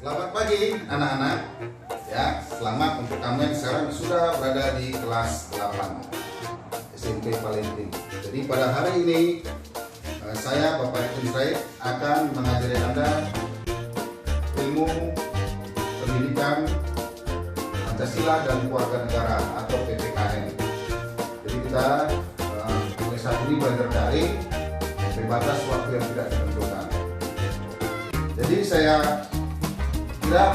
Selamat pagi anak-anak. Ya, selamat untuk kalian sekarang sudah berada di kelas 8 SMP Palenting. Jadi pada hari ini saya Bapak Edwin Sraid akan mengajari Anda ilmu pendidikan Pancasila dan Keluarga Negara atau PPKN. Jadi kita mulai saat ini belajar daring terbatas waktu yang tidak ditentukan. Jadi saya kira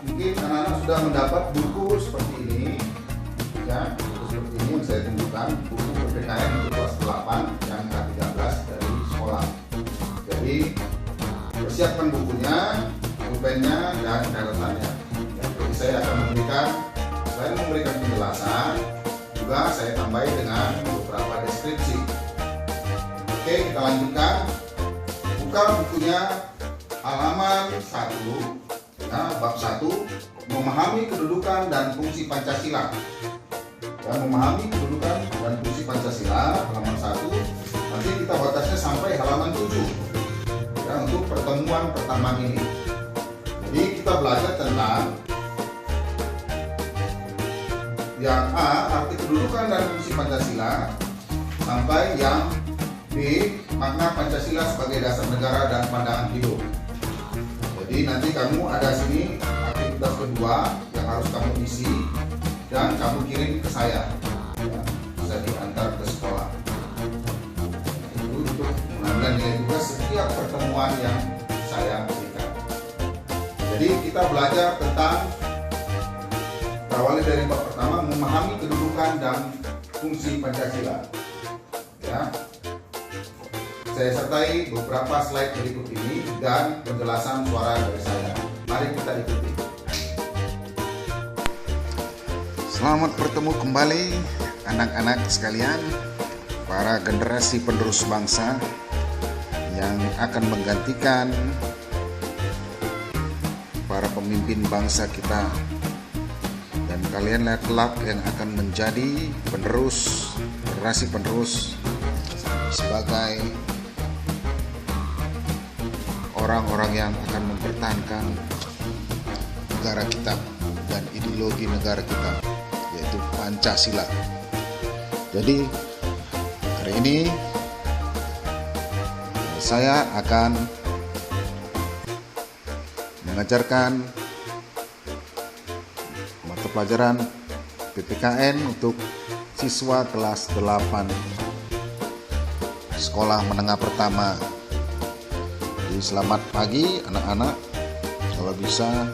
mungkin anak-anak sudah mendapat buku seperti ini, ya, buku seperti ini yang saya tunjukkan, buku PPKN untuk kelas 8 yang ke-13 dari sekolah. Jadi persiapkan bukunya, pulpennya, dan catatannya. Ya, jadi saya akan selain memberikan penjelasan, juga saya tambahi dengan beberapa deskripsi. Oke, kita lanjutkan. Buka bukunya halaman 1. Nah, bab 1, memahami kedudukan dan fungsi Pancasila. Ya, memahami kedudukan dan fungsi Pancasila, halaman 1. Nanti kita batasnya sampai halaman 7. Ya, untuk pertemuan pertama ini. Jadi kita belajar tentang yang A, arti kedudukan dan fungsi Pancasila, sampai yang B, makna Pancasila sebagai dasar negara dan pandangan hidup. Jadi nanti kamu ada sini aktivitas kedua yang harus kamu isi dan kamu kirim ke saya, ya, bisa diantar ke sekolah. Itu untuk mengambil nilai tugas setiap pertemuan yang saya berikan. Jadi kita belajar tentang, awalnya dari bab pertama, memahami kedudukan dan fungsi Pancasila. Ya. Saya sertai beberapa slide berikut ini dan penjelasan suara dari saya. Mari kita ikuti. Selamat bertemu kembali anak-anak sekalian, para generasi penerus bangsa yang akan menggantikan para pemimpin bangsa kita. Dan kalian kelak yang akan menjadi penerus, generasi penerus sebagai orang-orang yang akan mempertahankan negara kita dan ideologi negara kita, yaitu Pancasila. Jadi hari ini saya akan mengajarkan mata pelajaran PPKN untuk siswa kelas 8 sekolah menengah pertama. Jadi selamat pagi anak-anak. Kalau bisa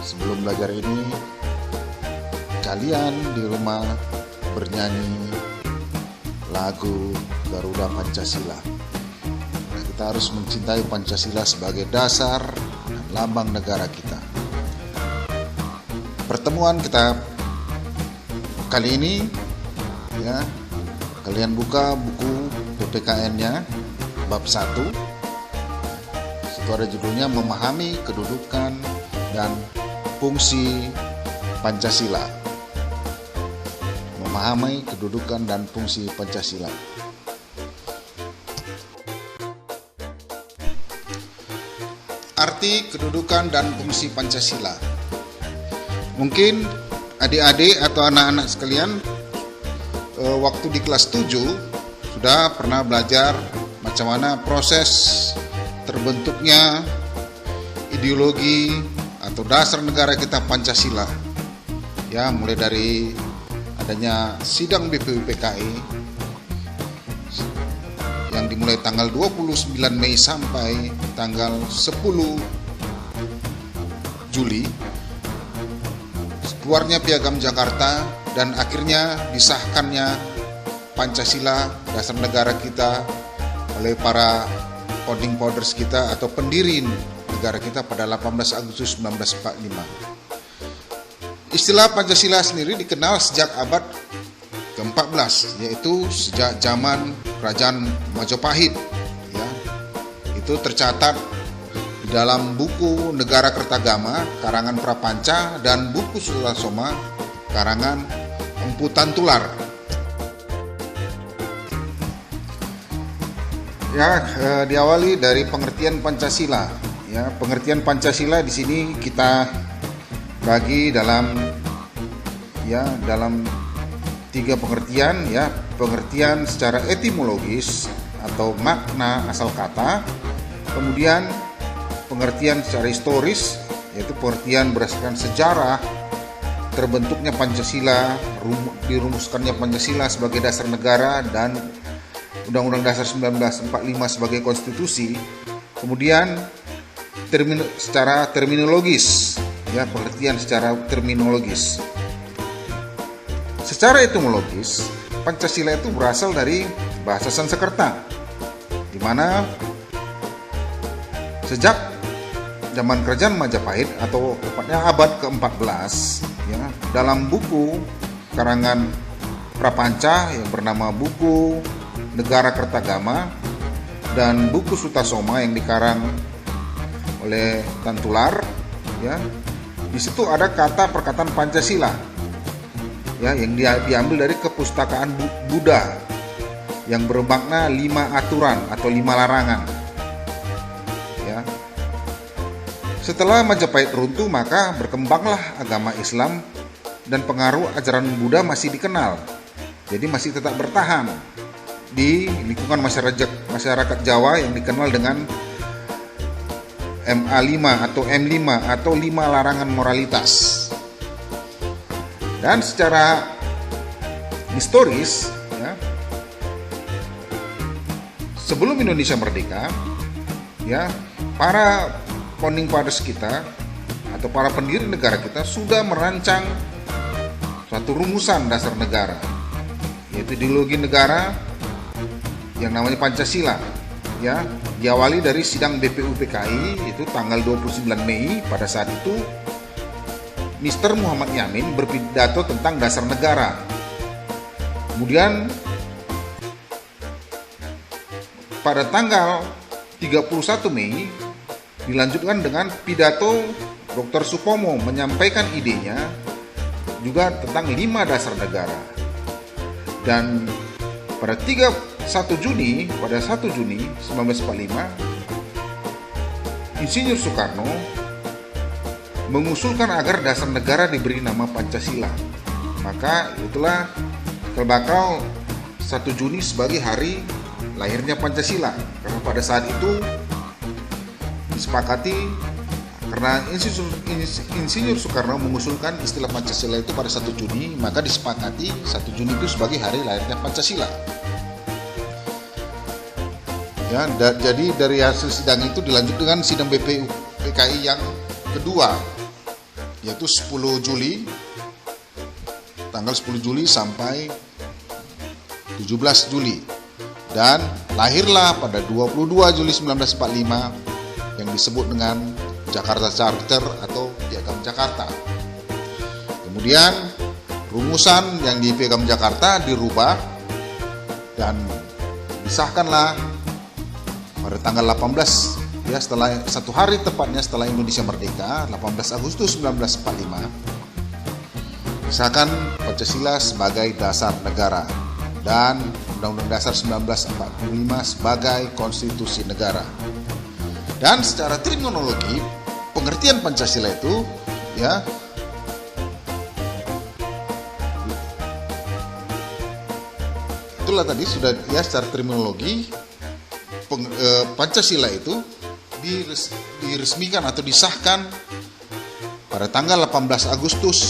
sebelum belajar ini kalian di rumah bernyanyi lagu Garuda Pancasila. Nah, kita harus mencintai Pancasila sebagai dasar dan lambang negara kita. Pertemuan kita kali ini, ya, kalian buka buku PPKN-nya bab 1. Itu ada judulnya memahami kedudukan dan fungsi Pancasila. Memahami kedudukan dan fungsi Pancasila. Arti kedudukan dan fungsi Pancasila. Mungkin adik-adik atau anak-anak sekalian waktu di kelas 7 sudah pernah belajar macam mana proses terbentuknya ideologi atau dasar negara kita Pancasila. Ya, mulai dari adanya sidang BPUPKI yang dimulai tanggal 29 Mei sampai tanggal 10 Juli, keluarnya Piagam Jakarta, dan akhirnya disahkannya Pancasila, dasar negara kita, oleh para founding fathers kita atau pendiri negara kita pada 18 Agustus 1945. Istilah Pancasila sendiri dikenal sejak abad ke-14, yaitu sejak zaman Kerajaan Majapahit. Ya, itu tercatat di dalam buku Negara Kertagama karangan Prapanca dan buku Sutasoma karangan Empu Tantular. Ya, diawali dari pengertian Pancasila. Ya, Ya, pengertian Pancasila di sini kita bagi dalam tiga pengertian, ya. Pengertian secara etimologis atau makna asal kata, kemudian pengertian secara historis, yaitu pengertian berdasarkan sejarah terbentuknya Pancasila, dirumuskannya Pancasila sebagai dasar negara dan Undang-Undang Dasar 1945 sebagai konstitusi. Kemudian secara terminologis, ya, pengertian secara terminologis. Secara etimologis, Pancasila itu berasal dari bahasa Sanskerta, di mana sejak zaman Kerajaan Majapahit atau tepatnya abad ke-14, ya, dalam buku karangan Prapanca yang bernama Buku Negara Kertagama dan buku Sutasoma yang dikarang oleh Tantular, ya, di situ ada kata perkataan Pancasila, ya, yang diambil dari kepustakaan Buddha yang bermakna 5 aturan atau 5 larangan, ya. Setelah Majapahit runtuh, maka berkembanglah agama Islam dan pengaruh ajaran Buddha masih dikenal, jadi masih tetap bertahan di lingkungan masyarakat Jawa yang dikenal dengan MA5 atau M5 atau 5 larangan moralitas. Dan secara historis, ya, sebelum Indonesia merdeka, ya, para founding fathers kita atau para pendiri negara kita sudah merancang suatu rumusan dasar negara, yaitu ideologi negara yang namanya Pancasila, ya, diawali dari sidang BPUPKI itu tanggal 29 Mei. Pada saat itu Mr. Muhammad Yamin berpidato tentang dasar negara. Kemudian pada tanggal 31 Mei dilanjutkan dengan pidato Dr. Supomo menyampaikan idenya juga tentang 5 dasar negara. Dan pada 1 Juni 1945 Insinyur Soekarno mengusulkan agar dasar negara diberi nama Pancasila. Maka itulah bakal 1 Juni sebagai hari lahirnya Pancasila, karena pada saat itu disepakati, karena Insinyur Soekarno mengusulkan istilah Pancasila itu pada 1 Juni, maka disepakati 1 Juni itu sebagai hari lahirnya Pancasila. Ya, jadi dari hasil sidang itu dilanjut dengan sidang BPUPKI yang kedua, yaitu 10 Juli, tanggal 10 Juli sampai 17 Juli. Dan lahirlah pada 22 Juli 1945 yang disebut dengan Jakarta Charter atau Piagam Jakarta. Kemudian rumusan yang di Piagam Jakarta dirubah dan disahkanlah pada tanggal 18, ya, setelah 1 hari tepatnya setelah Indonesia merdeka, 18 Agustus 1945, disahkan Pancasila sebagai dasar negara dan Undang-Undang Dasar 1945 sebagai konstitusi negara. Dan secara terminologi, pengertian Pancasila itu, ya, itulah tadi sudah, ya, secara terminologi Pancasila itu diresmikan atau disahkan pada tanggal 18 Agustus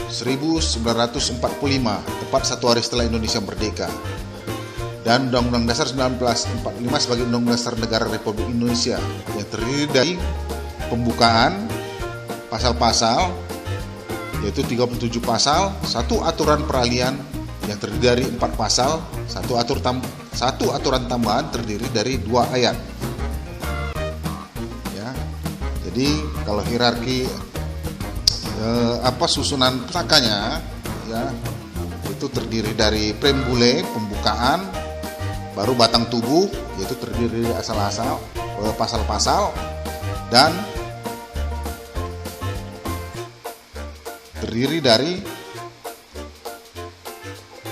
1945, tepat 1 hari setelah Indonesia merdeka. Dan Undang-Undang Dasar 1945 sebagai Undang-Undang Dasar Negara Republik Indonesia yang terdiri dari pembukaan pasal-pasal, yaitu 37 pasal, 1 aturan peralihan yang terdiri dari 4 pasal, 1 aturan tambahan terdiri dari 2 ayat. Ya, jadi kalau hierarki susunan pusakanya, ya, itu terdiri dari preambule, pembukaan, baru batang tubuh, yaitu terdiri dari asal-asal, pasal-pasal, dan terdiri dari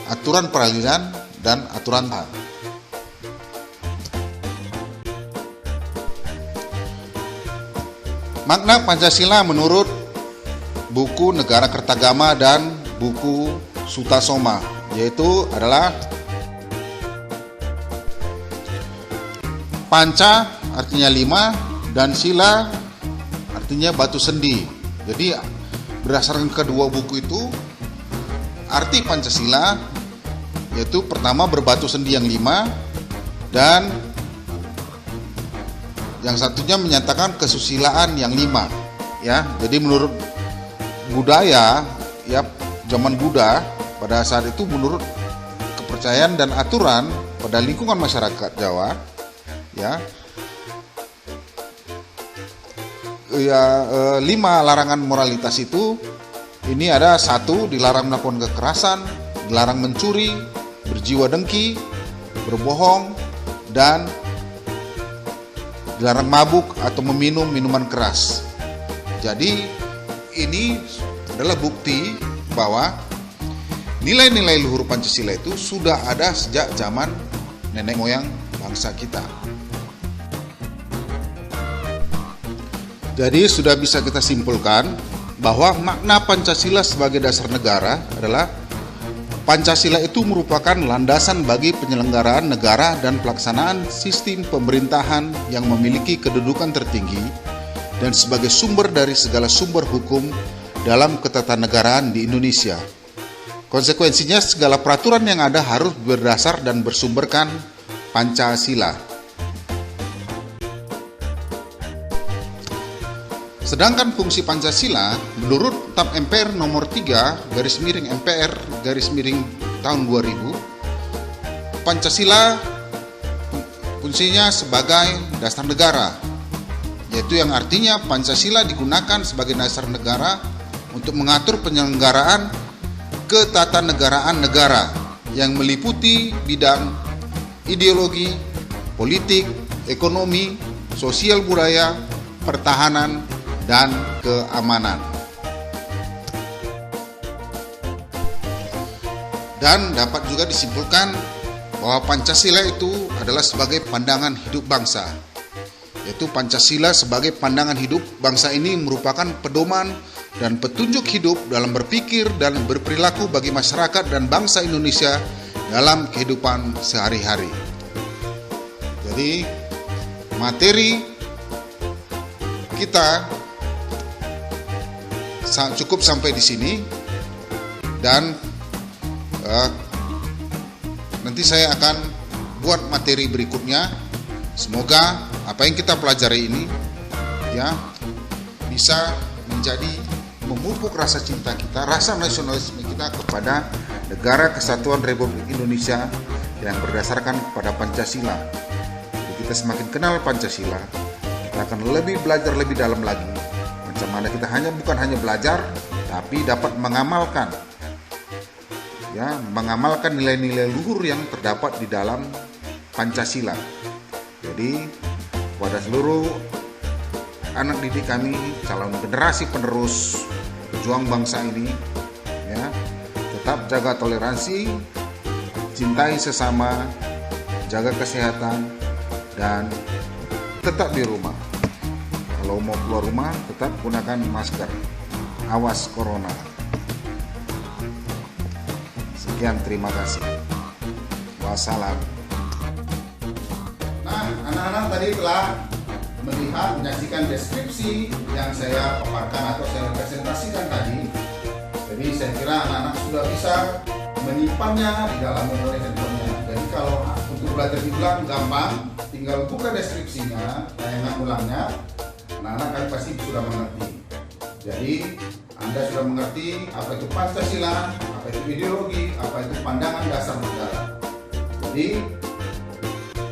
aturan peralihan dan aturan tahan. Makna Pancasila menurut buku Negara Kertagama dan buku Sutasoma, yaitu adalah panca artinya 5 dan sila artinya batu sendi. Jadi berdasarkan kedua buku itu, arti Pancasila yaitu pertama berbatu sendi yang 5 dan yang satunya menyatakan kesusilaan yang 5 ya. Jadi menurut budaya ya, zaman Buddha pada saat itu, menurut kepercayaan dan aturan pada lingkungan masyarakat Jawa ya, 5 larangan moralitas itu, ini ada 1, dilarang melakukan kekerasan, dilarang mencuri, berjiwa dengki, berbohong, dan dilarang mabuk atau meminum minuman keras. Jadi ini adalah bukti bahwa nilai-nilai luhur Pancasila itu sudah ada sejak zaman nenek moyang bangsa kita. Jadi sudah bisa kita simpulkan bahwa makna Pancasila sebagai dasar negara adalah Pancasila itu merupakan landasan bagi penyelenggaraan negara dan pelaksanaan sistem pemerintahan yang memiliki kedudukan tertinggi dan sebagai sumber dari segala sumber hukum dalam ketatanegaraan di Indonesia. Konsekuensinya segala peraturan yang ada harus berdasar dan bersumberkan Pancasila. Sedangkan fungsi Pancasila menurut TAP MPR nomor 3/MPR/tahun 2000, Pancasila fungsinya sebagai dasar negara, yaitu yang artinya Pancasila digunakan sebagai dasar negara untuk mengatur penyelenggaraan ketatanegaraan negara yang meliputi bidang ideologi, politik, ekonomi, sosial budaya, pertahanan, dan keamanan. Dan dapat juga disimpulkan bahwa Pancasila itu adalah sebagai pandangan hidup bangsa. Yaitu Pancasila sebagai pandangan hidup bangsa ini merupakan pedoman dan petunjuk hidup dalam berpikir dan berperilaku bagi masyarakat dan bangsa Indonesia dalam kehidupan sehari-hari. Jadi materi kita cukup sampai di sini, dan nanti saya akan buat materi berikutnya. Semoga apa yang kita pelajari ini ya bisa menjadi memupuk rasa cinta kita, rasa nasionalisme kita kepada Negara Kesatuan Republik Indonesia yang berdasarkan kepada Pancasila. Jadi kita semakin kenal Pancasila, kita akan lebih belajar lebih dalam lagi. Macam mana kita bukan hanya belajar, tapi dapat mengamalkan nilai-nilai luhur yang terdapat di dalam Pancasila. Jadi kepada seluruh anak didik kami, calon generasi penerus pejuang bangsa ini ya, tetap jaga toleransi, cintai sesama, jaga kesehatan, dan tetap di rumah. Kalau mau keluar rumah, tetap gunakan masker. Awas corona. Sekian, terima kasih. Wassalam. Nah, anak-anak tadi telah menyaksikan deskripsi yang saya paparkan atau saya presentasikan tadi. Jadi saya kira anak-anak sudah bisa menyimpannya di dalam memori handphonenya. Jadi kalau untuk belajar diulang gampang, tinggal buka deskripsinya, tayangan ulangnya. Anak-anak kalian pasti sudah mengerti. Jadi Anda sudah mengerti apa itu Pancasila, apa itu ideologi, apa itu pandangan dasar negara. Jadi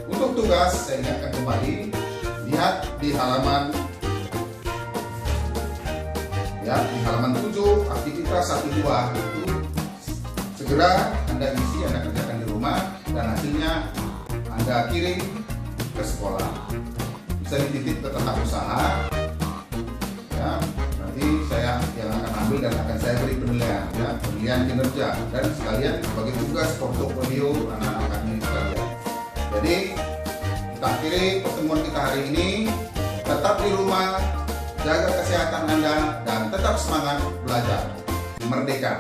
untuk tugas saya ingatkan kembali, lihat di halaman 7 aktivitas 1-2 itu segera Anda isi, Anda kerjakan di rumah, dan hasilnya Anda kirim ke sekolah. Bisa dititip ke tempat usaha ya, nanti saya yang akan ambil dan akan saya beri penilaian ya, penilaian kinerja, dan sekalian sebagai tugas portofolio anak-anak kami sekalian. Jadi kita akhiri pertemuan kita hari ini. Tetap di rumah, jaga kesehatan Anda, dan tetap semangat belajar. Merdeka!